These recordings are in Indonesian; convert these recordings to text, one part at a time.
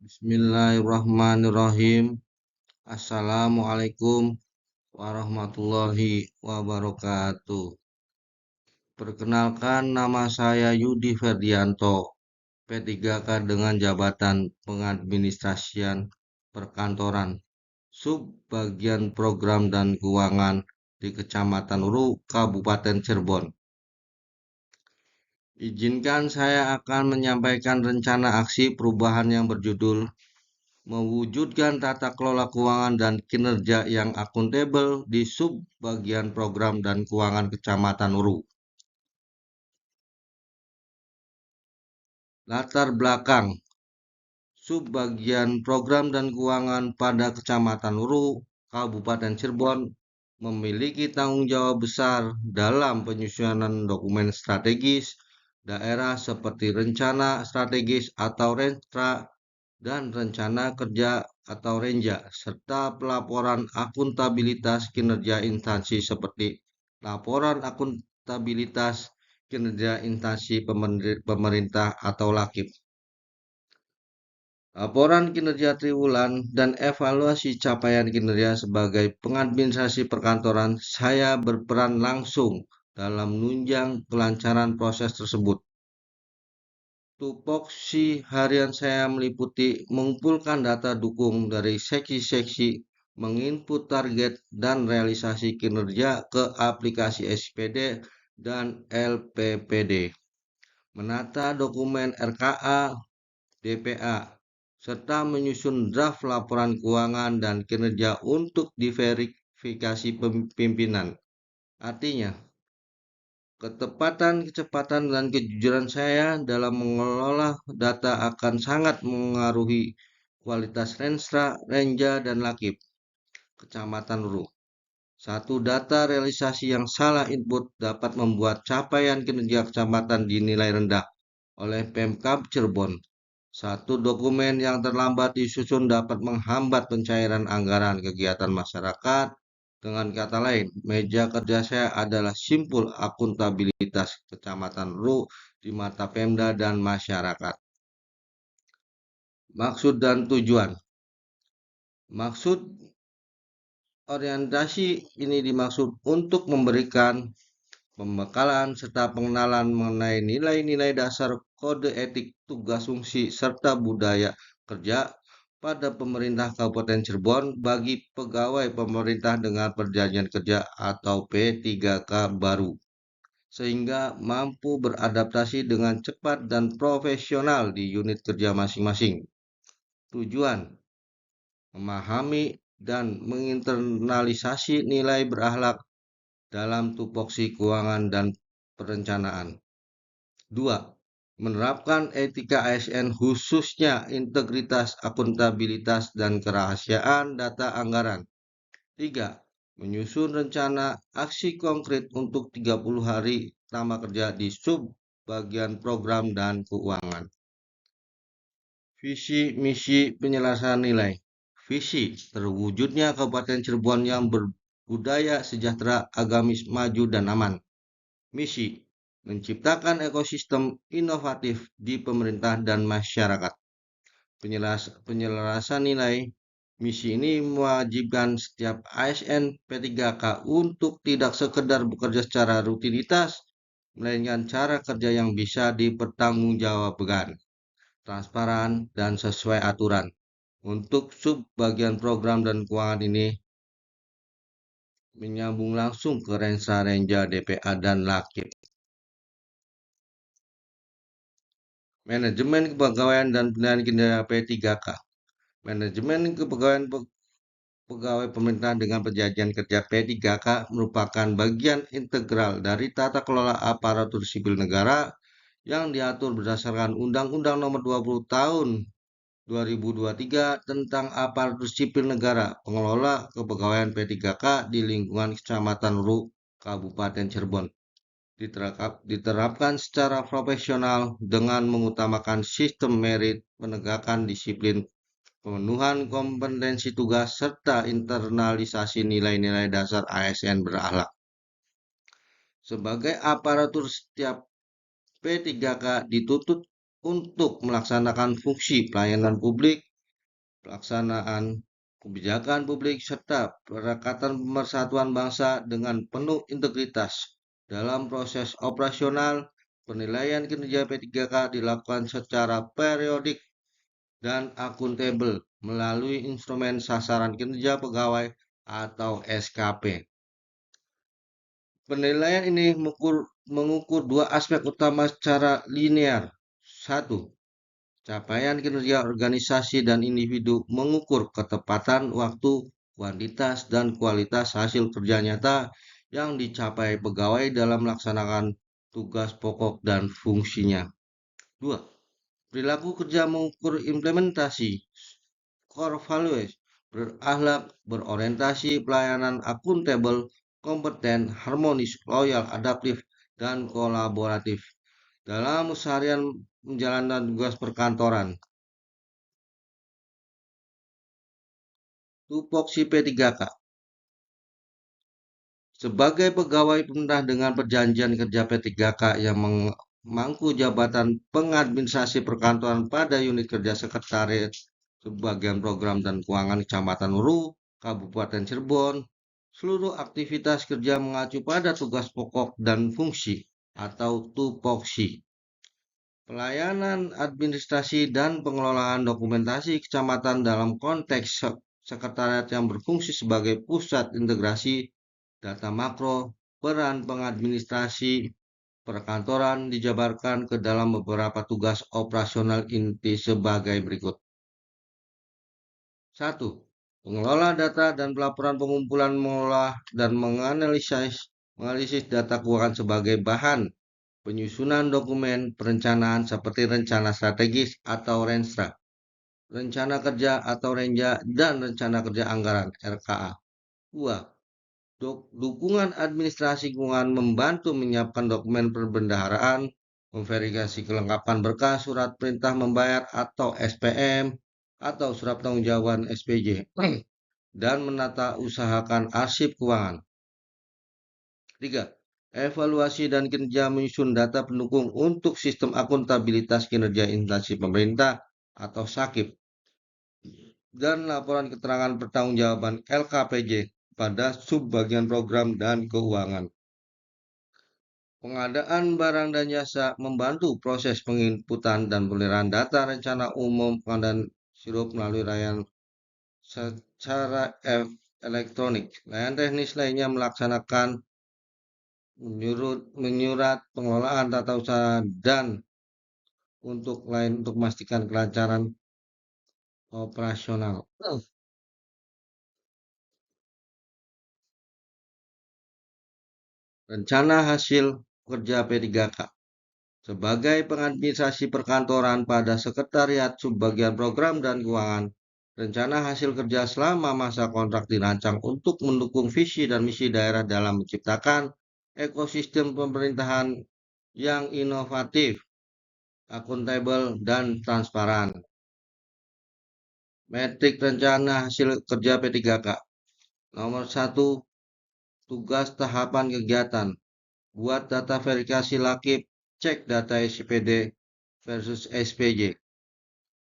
Bismillahirrahmanirrahim. Assalamualaikum warahmatullahi wabarakatuh. Perkenalkan, nama saya Yudi Ferdianto, P3K dengan jabatan Pengadministrasian Perkantoran, Sub Bagian Program dan Keuangan di Kecamatan Uru, Kabupaten Cirebon. Izinkan saya akan menyampaikan rencana aksi perubahan yang berjudul mewujudkan tata kelola keuangan dan kinerja yang akuntabel di Subbagian Program dan Keuangan Kecamatan Uru. Latar belakang Subbagian Program dan Keuangan pada Kecamatan Uru, Kabupaten Cirebon memiliki tanggung jawab besar dalam penyusunan dokumen strategis daerah seperti rencana strategis atau Renstra dan rencana kerja atau Renja, serta pelaporan akuntabilitas kinerja instansi seperti laporan akuntabilitas kinerja instansi pemerintah atau LAKIP, laporan kinerja triwulan, dan evaluasi capaian kinerja. Sebagai pengadministrasi perkantoran, saya berperan langsung dalam menunjang kelancaran proses tersebut. Tupoksi harian saya meliputi mengumpulkan data dukung dari seksi-seksi, menginput target dan realisasi kinerja ke aplikasi SPD dan LPPD, menata dokumen RKA, DPA, serta menyusun draft laporan keuangan dan kinerja untuk diverifikasi pimpinan. Artinya, ketepatan, kecepatan, dan kejujuran saya dalam mengelola data akan sangat mengaruhi kualitas Renstra, Renja, dan Lakip Kecamatan Uru. Satu data realisasi yang salah input dapat membuat capaian kinerja kecamatan dinilai rendah oleh Pemkab Cirebon. Satu dokumen yang terlambat disusun dapat menghambat pencairan anggaran kegiatan masyarakat. Dengan kata lain, meja kerja saya adalah simpul akuntabilitas Kecamatan Ru di mata Pemda dan masyarakat. Maksud dan tujuan. Maksud orientasi ini dimaksud untuk memberikan pembekalan serta pengenalan mengenai nilai-nilai dasar kode etik tugas fungsi serta budaya kerja pada pemerintah Kabupaten Cirebon bagi pegawai pemerintah dengan perjanjian kerja atau P3K baru, sehingga mampu beradaptasi dengan cepat dan profesional di unit kerja masing-masing. Tujuan: memahami dan menginternalisasi nilai berakhlak dalam tupoksi keuangan dan perencanaan. 2. Menerapkan etika ASN khususnya integritas, akuntabilitas, dan kerahasiaan data anggaran. 3. Menyusun rencana aksi konkret untuk 30 hari pertama kerja di sub bagian program dan keuangan. Visi misi penyelesaian nilai. Visi: terwujudnya Kabupaten Cirebon yang berbudaya sejahtera, agamis, maju, dan aman. Misi: menciptakan ekosistem inovatif di pemerintah dan masyarakat. Penyelesaian nilai. Misi ini mewajibkan setiap ASN P3K untuk tidak sekedar bekerja secara rutinitas, melainkan cara kerja yang bisa dipertanggungjawabkan, transparan, dan sesuai aturan. Untuk sub bagian program dan keuangan ini menyambung langsung ke Renstra, Renja, DPA, dan Lakip. Manajemen Kepegawaian dan Penilaian Kinerja P3K. Manajemen Kepegawaian Pegawai Pemerintah dengan Perjanjian Kerja P3K merupakan bagian integral dari tata kelola aparatur sipil negara yang diatur berdasarkan Undang-Undang Nomor 20 Tahun 2023 tentang aparatur sipil negara, pengelola kepegawaian P3K di lingkungan Kecamatan Ru, Kabupaten Cirebon. Diterapkan secara profesional dengan mengutamakan sistem merit, penegakan disiplin, pemenuhan kompetensi tugas, serta internalisasi nilai-nilai dasar ASN berakhlak. Sebagai aparatur, setiap P3K dituntut untuk melaksanakan fungsi pelayanan publik pelaksanaan kebijakan publik, serta perekatan pemersatuan bangsa dengan penuh integritas. Dalam proses operasional, penilaian kinerja P3K dilakukan secara periodik dan akuntabel melalui instrumen sasaran kinerja pegawai atau SKP. Penilaian ini mengukur dua aspek utama secara linear. Satu, capaian kinerja organisasi dan individu mengukur ketepatan waktu, kuantitas, dan kualitas hasil kerja nyata yang dicapai pegawai dalam melaksanakan tugas pokok dan fungsinya. Dua, perilaku kerja mengukur implementasi core values, berakhlak, berorientasi, pelayanan akuntabel, kompeten, harmonis, loyal, adaptif, dan kolaboratif dalam seharian menjalankan tugas perkantoran. Tupoksi P3K sebagai pegawai pemerintah dengan perjanjian kerja P3K yang memangku jabatan pengadministrasi perkantoran pada unit kerja sekretariat sebagian program dan keuangan Kecamatan Uru, Kabupaten Cirebon. Seluruh aktivitas kerja mengacu pada tugas pokok dan fungsi atau tupoksi. Pelayanan administrasi dan pengelolaan dokumentasi kecamatan dalam konteks sekretariat yang berfungsi sebagai pusat integrasi data makro, peran pengadministrasi perkantoran dijabarkan ke dalam beberapa tugas operasional inti sebagai berikut. 1. Mengelola data dan pelaporan pengumpulan, mengolah dan menganalisis data keuangan sebagai bahan penyusunan dokumen perencanaan seperti rencana strategis atau Renstra, rencana kerja atau Renja, dan rencana kerja anggaran RKA. 2. Dukungan administrasi keuangan membantu menyiapkan dokumen perbendaharaan, memverifikasi kelengkapan berkas surat perintah membayar atau SPM atau surat pertanggungjawaban SPJ, dan menata usahakan arsip keuangan. 3. Evaluasi dan kinerja menyusun data pendukung untuk sistem akuntabilitas kinerja instansi pemerintah atau SAKIP dan laporan keterangan pertanggungjawaban LKPJ pada subbagian program dan keuangan. Pengadaan barang dan jasa membantu proses penginputan dan pemeliharaan data rencana umum pengadaan sirup melalui layanan secara elektronik. Layanan teknis lainnya melaksanakan menyurat pengelolaan tata usaha dan untuk memastikan kelancaran operasional. Rencana hasil kerja P3K sebagai pengadministrasi perkantoran pada sekretariat subbagian program dan keuangan. Rencana hasil kerja selama masa kontrak dirancang untuk mendukung visi dan misi daerah dalam menciptakan ekosistem pemerintahan yang inovatif, akuntabel, dan transparan. Metrik rencana hasil kerja P3K. Nomor 1, tugas tahapan kegiatan. Buat data verifikasi lakip, cek data SPD versus SPJ.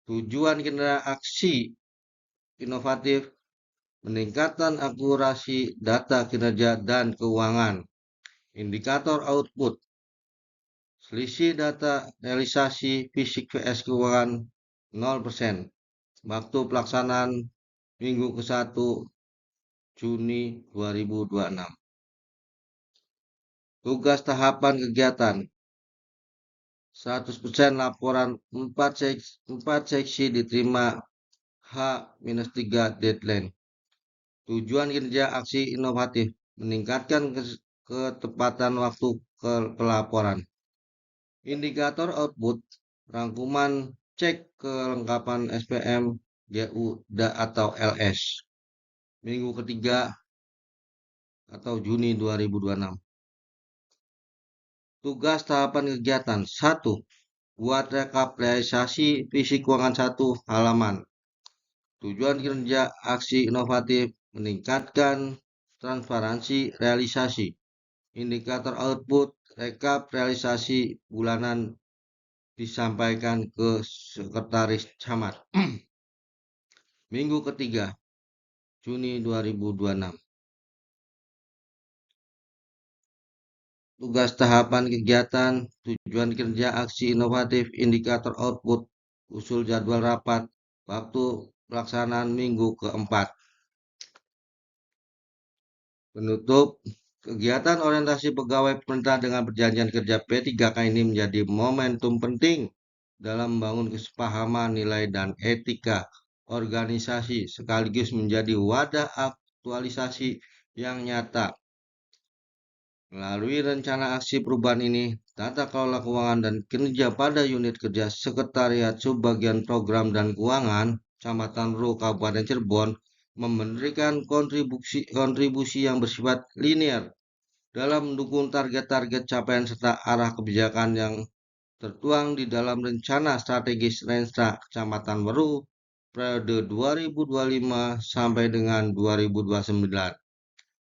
Tujuan kinerja aksi inovatif, meningkatkan akurasi data kinerja dan keuangan. Indikator output, selisih data realisasi fisik vs keuangan 0%. Waktu pelaksanaan minggu ke-1 Juni 2026. Tugas tahapan kegiatan 100% laporan 4 seksi diterima H-3 deadline. Tujuan kinerja aksi inovatif meningkatkan ketepatan waktu pelaporan. Indikator output rangkuman cek kelengkapan SPM, GU, atau LS. Minggu ketiga atau Juni 2026. Tugas tahapan kegiatan 1. Buat rekap realisasi visi keuangan 1 halaman. Tujuan kinerja aksi inovatif meningkatkan transparansi realisasi. Indikator output rekap realisasi bulanan disampaikan ke sekretaris camat. Minggu ketiga, Juni 2026. Tugas tahapan kegiatan, tujuan kerja, aksi inovatif, indikator output, usul jadwal rapat, waktu pelaksanaan minggu keempat. Penutup, kegiatan orientasi pegawai pemerintah dengan perjanjian kerja P3K ini menjadi momentum penting dalam membangun kesepahaman nilai dan etika organisasi sekaligus menjadi wadah aktualisasi yang nyata. Melalui rencana aksi perubahan ini, tata kelola keuangan dan kinerja pada unit kerja Sekretariat Subbagian Program dan Keuangan Kecamatan Ru Kabupaten Cirebon memberikan kontribusi yang bersifat linear dalam mendukung target-target capaian serta arah kebijakan yang tertuang di dalam rencana strategis Renstra Kecamatan Weru periode 2025 sampai dengan 2029.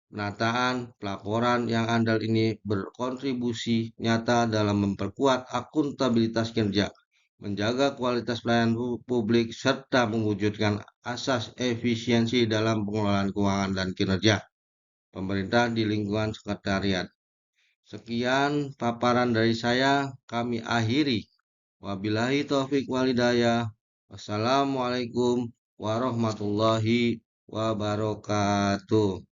Penataan pelaporan yang andal ini berkontribusi nyata dalam memperkuat akuntabilitas kinerja, menjaga kualitas pelayanan publik, serta mewujudkan asas efisiensi dalam pengelolaan keuangan dan kinerja pemerintah di lingkungan sekretariat. Sekian paparan dari saya, kami akhiri. Wabillahi taufik walhidayah. Wassalamualaikum warahmatullahi wabarakatuh.